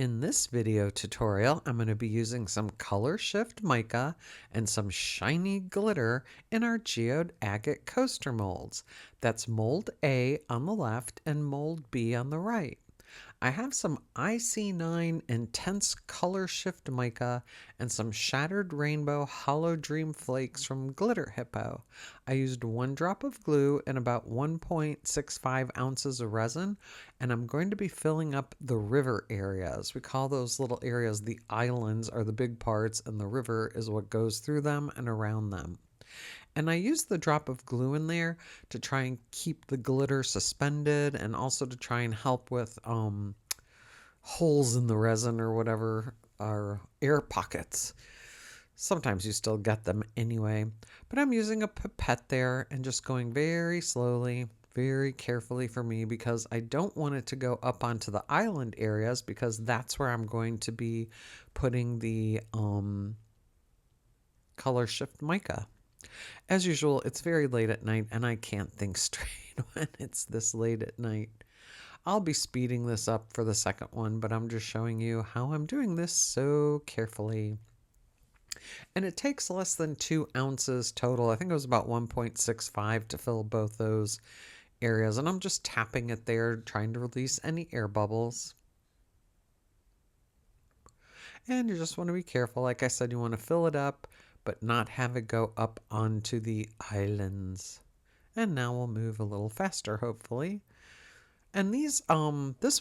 In this video tutorial, I'm going to be using some color shift mica and some shiny glitter in our Geode agate coaster molds. That's mold A on the left and mold B on the right. I have some IC9 intense color shift mica and some shattered rainbow hollow dream flakes from Glitter Hippo. I used 1 drop of glue and about 1.65 ounces of resin, and I'm going to be filling up the river areas. We call those little areas the islands are the big parts, and the river is what goes through them and around them. And I used the drop of glue in there to try and keep the glitter suspended and also to try and help with holes in the resin or whatever are air pockets. Sometimes you still get them anyway. But I'm using a pipette there and just going very slowly, very carefully for me because I don't want it to go up onto the island areas because that's where I'm going to be putting the color shift mica. As usual, it's very late at night and I can't think straight when it's this late at night. I'll be speeding this up for the second one, but I'm just showing you how I'm doing this so carefully. And it takes less than 2 ounces total. I think it was about 1.65 to fill both those areas. And I'm just tapping it there, trying to release any air bubbles. And you just want to be careful. Like I said, you want to fill it up, but not have it go up onto the islands. And now we'll move a little faster, hopefully. And this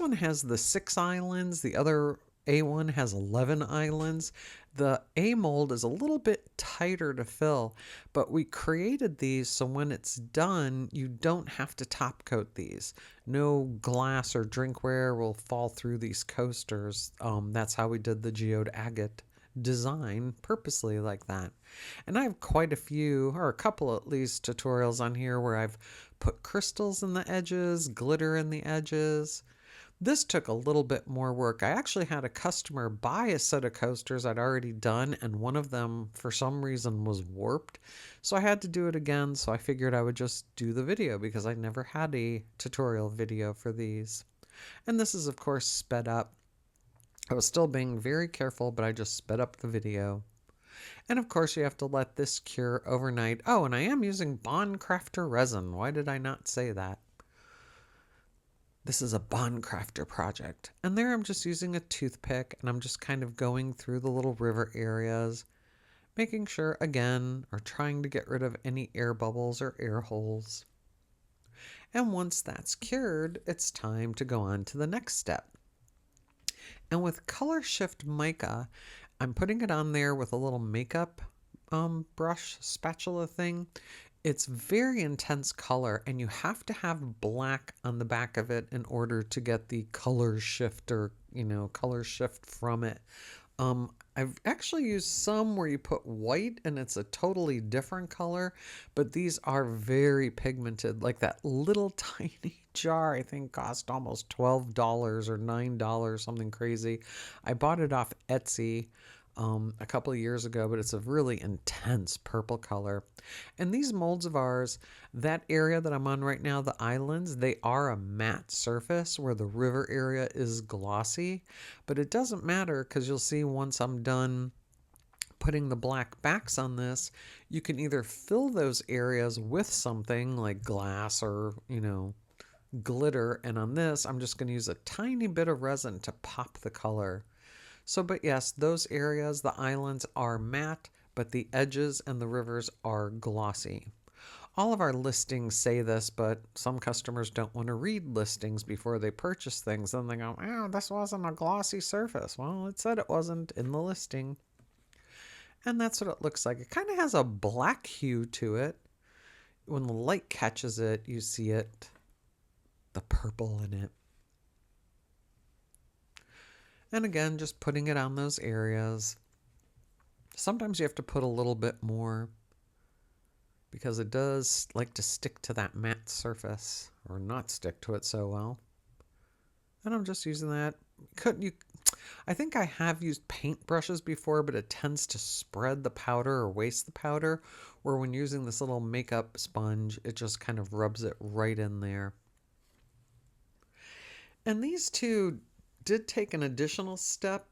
one has the 6 islands. The other A1 has 11 islands. The A mold is a little bit tighter to fill, but we created these so when it's done, you don't have to top coat these. No glass or drinkware will fall through these coasters. That's how we did the Geode agate design purposely like that. And I have quite a few, or a couple at least, tutorials on here where I've put crystals in the edges, glitter in the edges. This took a little bit more work. I actually had a customer buy a set of coasters I'd already done, and one of them for some reason was warped. So I had to do it again, so I figured I would just do the video because I never had a tutorial video for these. And this is of course sped up. I was still being very careful, but I just sped up the video. And of course you have to let this cure overnight. Oh, and I am using Bond Crafter resin. Why did I not say that? This is a Bond Crafter project. And there I'm just using a toothpick and I'm just kind of going through the little river areas, making sure again, or trying to get rid of any air bubbles or air holes. And once that's cured, it's time to go on to the next step. And with Color Shift Mica, I'm putting it on there with a little makeup brush spatula thing. It's very intense color, and you have to have black on the back of it in order to get the color shift or, color shift from it. I've actually used some where you put white and it's a totally different color, but these are very pigmented. Like that little tiny jar, I think cost almost $12 or $9, something crazy. I bought it off Etsy a couple of years ago, but it's a really intense purple color. And these molds of ours, that area that I'm on right now, the islands, they are a matte surface where the river area is glossy, but it doesn't matter because you'll see once I'm done putting the black backs on this, you can either fill those areas with something like glass or, glitter. And on this, I'm just going to use a tiny bit of resin to pop the color. So, but yes, those areas, the islands are matte, but the edges and the rivers are glossy. All of our listings say this, but some customers don't want to read listings before they purchase things. Then they go, oh, this wasn't a glossy surface. Well, it said it wasn't in the listing. And that's what it looks like. It kind of has a black hue to it. When the light catches it, you see it, the purple in it. And again, just putting it on those areas. Sometimes you have to put a little bit more because it does like to stick to that matte surface or not stick to it so well. And I'm just using that. I think I have used paint brushes before, but it tends to spread the powder or waste the powder, where when using this little makeup sponge, it just kind of rubs it right in there. And these two did take an additional step,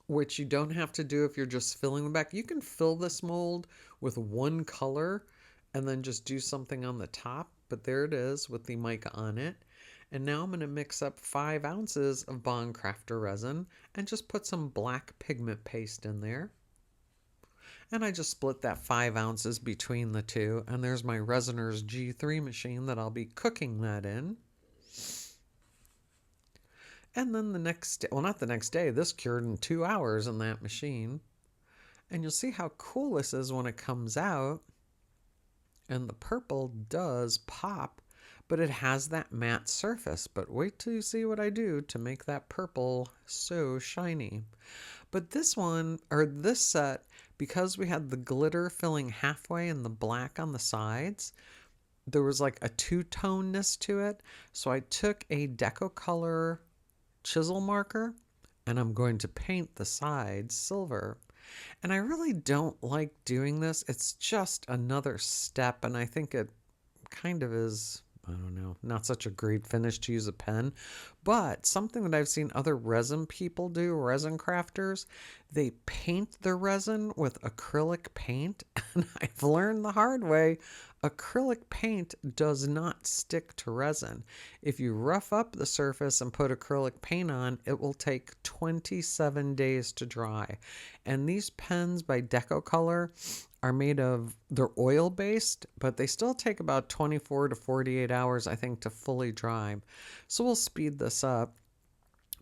which you don't have to do if you're just filling the back. You can fill this mold with one color and then just do something on the top. But there it is with the mica on it. And now I'm going to mix up 5 ounces of Bond Crafter resin and just put some black pigment paste in there. And I just split that 5 ounces between the two. And there's my Resiner's G3 machine that I'll be cooking that in. And then the next day, well, not the next day, this cured in 2 hours in that machine. And you'll see how cool this is when it comes out. And the purple does pop, but it has that matte surface. But wait till you see what I do to make that purple so shiny. But this one, or this set, because we had the glitter filling halfway and the black on the sides, there was like a two-toneness to it. So I took a Deco Color chisel marker and I'm going to paint the sides silver. And I really don't like doing this. It's just another step, and I think it kind of is, I don't know, not such a great finish to use a pen, but something that I've seen other resin people do, resin crafters, they paint the resin with acrylic paint, and I've learned the hard way, acrylic paint does not stick to resin. If you rough up the surface and put acrylic paint on, it will take 27 days to dry. And these pens by Deco Color are made of, they're oil based, but they still take about 24 to 48 hours, I think, to fully dry. So we'll speed this up.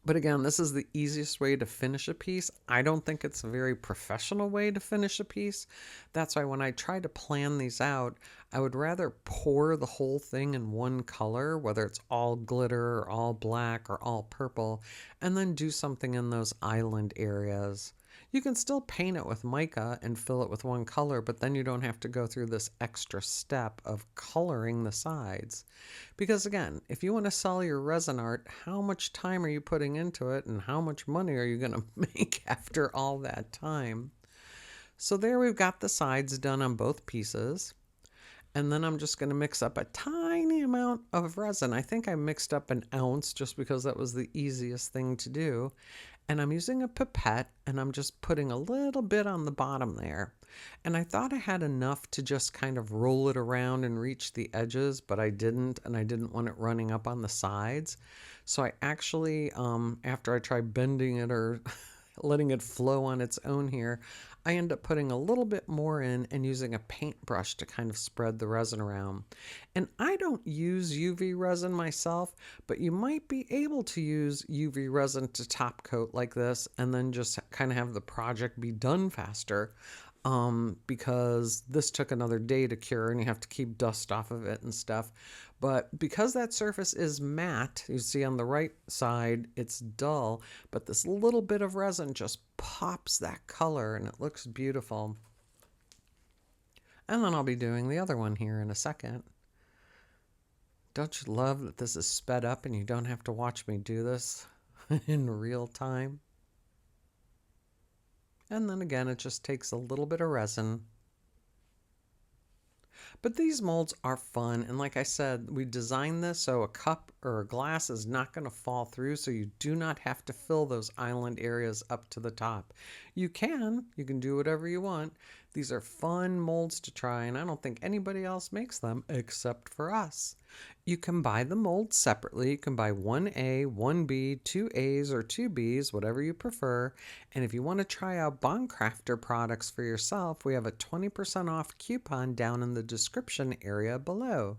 But again, this is the easiest way to finish a piece. I don't think it's a very professional way to finish a piece. That's why when I try to plan these out, I would rather pour the whole thing in one color, whether it's all glitter or all black or all purple, and then do something in those island areas. You can still paint it with mica and fill it with one color, but then you don't have to go through this extra step of coloring the sides. Because again, if you want to sell your resin art, how much time are you putting into it and how much money are you going to make after all that time? So there we've got the sides done on both pieces. And then I'm just going to mix up a tiny amount of resin. I think I mixed up an ounce just because that was the easiest thing to do. And I'm using a pipette and I'm just putting a little bit on the bottom there. And I thought I had enough to just kind of roll it around and reach the edges, but I didn't, and I didn't want it running up on the sides. So I actually, after I tried bending it or letting it flow on its own here, I end up putting a little bit more in and using a paintbrush to kind of spread the resin around. And I don't use UV resin myself, but you might be able to use UV resin to top coat like this and then just kind of have the project be done faster. Because this took another day to cure and you have to keep dust off of it and stuff. But because that surface is matte, you see on the right side, it's dull, but this little bit of resin just pops that color and it looks beautiful. And then I'll be doing the other one here in a second. Don't you love that this is sped up and you don't have to watch me do this in real time? And then again, it just takes a little bit of resin. But these molds are fun. And like I said, we designed this so a cup or a glass is not going to fall through. So you do not have to fill those island areas up to the top. You can do whatever you want. These are fun molds to try. And I don't think anybody else makes them except for us. You can buy the molds separately. You can buy 1A, 1B, 2As, or 2Bs, whatever you prefer. And if you want to try out Bond Crafter products for yourself, we have a 20% off coupon down in the description area below.